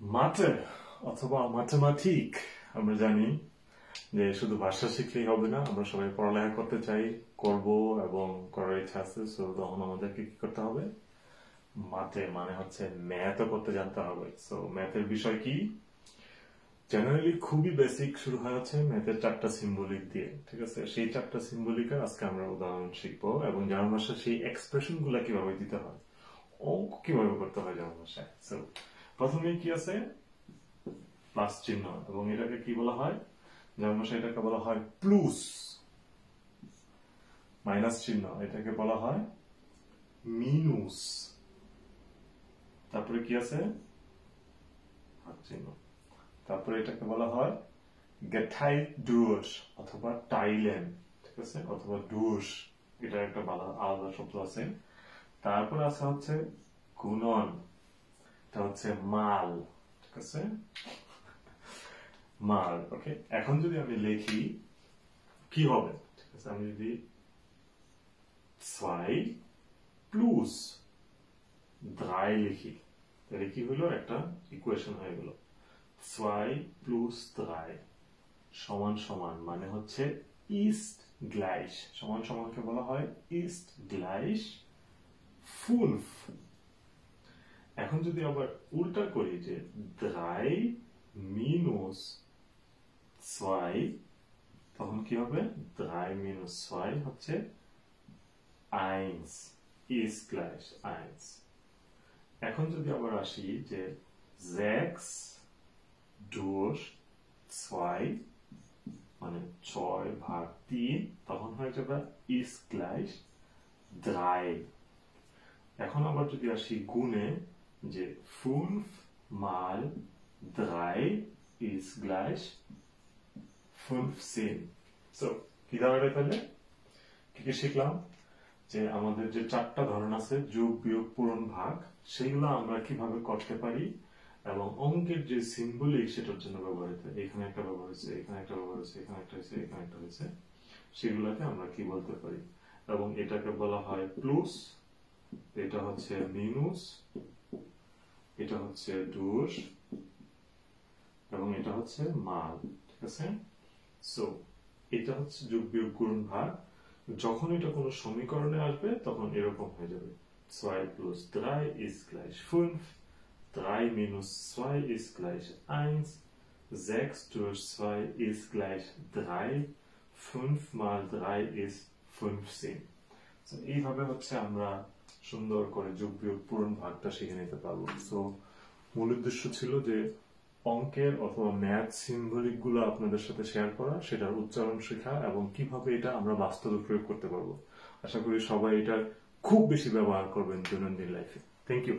মাথে অথবা ম্যাথমেটিক আমরা জানি যে শুধু ভাষা শিখলেই হবে না, আমরা সবাই পড়ালেখা করতে চাই, করব এবং করার ইচ্ছা আছে। সো তখন আমাদেরকে কি করতে হবে? মাথে মানে হচ্ছে ম্যাথও করতে জানতে হবে। সো ম্যাথের বিষয় কি? জেনারেলি খুবই বেসিক শুরু হয় হচ্ছে ম্যাথের 4টা সিম্বলিক দিয়ে, ঠিক আছে? সেই 4টা সিম্বলিকের আজকে আমরা উদাহরণ শিখবো এবং জার্মান ভাষায় সেই এক্সপ্রেশন গুলা কিভাবে দিতে হয়, অঙ্ক কিভাবে করতে হয় জার্মান ভাষায়। সো প্রথমে কি আছে? প্লাস চিহ্ন, এবং এটাকে কি বলা হয় জার্মান ভাষায়? এটাকে বলা হয় প্লুস। মাইনাস চিহ্ন, এটাকে বলা হয় মিনুস। তারপরে কি আছে? হাত চিহ্ন। তারপরে এটাকে বলা হয় গেটাইট ডুস অথবা টাইলেন, ঠিক আছে? অথবা ডুস, এটা একটা আলাদা শব্দ আছে। তারপরে আছে হচ্ছে গুণন, এটা হচ্ছে মাল, ঠিক আছে? মাল। ওকে, এখন যদি আমি লিখি কি হবে, ঠিক আছে? আমি যদি 2 প্লাস 3 লিখি তাহলে কি হলো? একটা ইকুয়েশন হয়ে গেল। 2 প্লাস 3 সমান সমান মানে হচ্ছে ইস্ট গ্লাইশ। সমান সমানকে বলা হয় ইস্ট গ্লাইশ 5। এখন যদি আবার উল্টা করি যে 3 minus 2, তখন কি হবে? 3 minus 2 হচ্ছে 1 ist gleich 1। এখন যদি আবার আসি যে 6 durch 2 মানে 6/3, তখন হয়ে যাবে ist gleich 3। এখন আবার যদি আসি গুণে যে 5 mal 3 ist gleich 15। সো কি দাঁড়াবে তাহলে? কি কি শিখলাম? যে আমাদের যে 4টা ধরন আছে যোগ বিয়োগ পূরণ ভাগ, সেগুলো আমরা কিভাবে করতে পারি এবং অঙ্কের যে সিম্বলিক সেটার জন্য ব্যবহৃত, এখানে একটা ব্যবহার হয়েছে, এখানে একটা ব্যবহার হয়েছে, এখানে একটা হয়েছে, এখানে একটা হয়েছে, সেগুলোকে আমরা কি বলতে পারি। এবং এটাকে বলা হয় প্লাস, এটা হচ্ছে মিনুস, এটা হচ্ছে ডুস এবং এটা হচ্ছে মাল, ঠিক আছে? সো এটা হচ্ছে যোগ বিয়োগ গুণ ভাগ। যখন এটা কোনো সমীকরণে আসবে তখন এরকম হয়ে যাবে 2 plus 3 ist gleich 5, 3 minus 2 ist gleich 1, 6 durch 2 ist gleich 3, 5 mal 3 ist 15। So এইভাবে হচ্ছে আমরা সুন্দর করে যোগ বিয়োগ পূরণ ভাগটা শিখে নিতে পারবো। সো মূল উদ্দেশ্য ছিল যে অঙ্কের অথবা ম্যাথ সিম্বলিক গুলো আপনাদের সাথে শেয়ার করা, সেটার উচ্চারণ শেখা এবং কিভাবে এটা আমরা বাস্তবে প্রয়োগ করতে পারবো। আশা করি সবাই এটা খুব বেশি ব্যবহার করবেন দৈনন্দিন লাইফে। Thank you.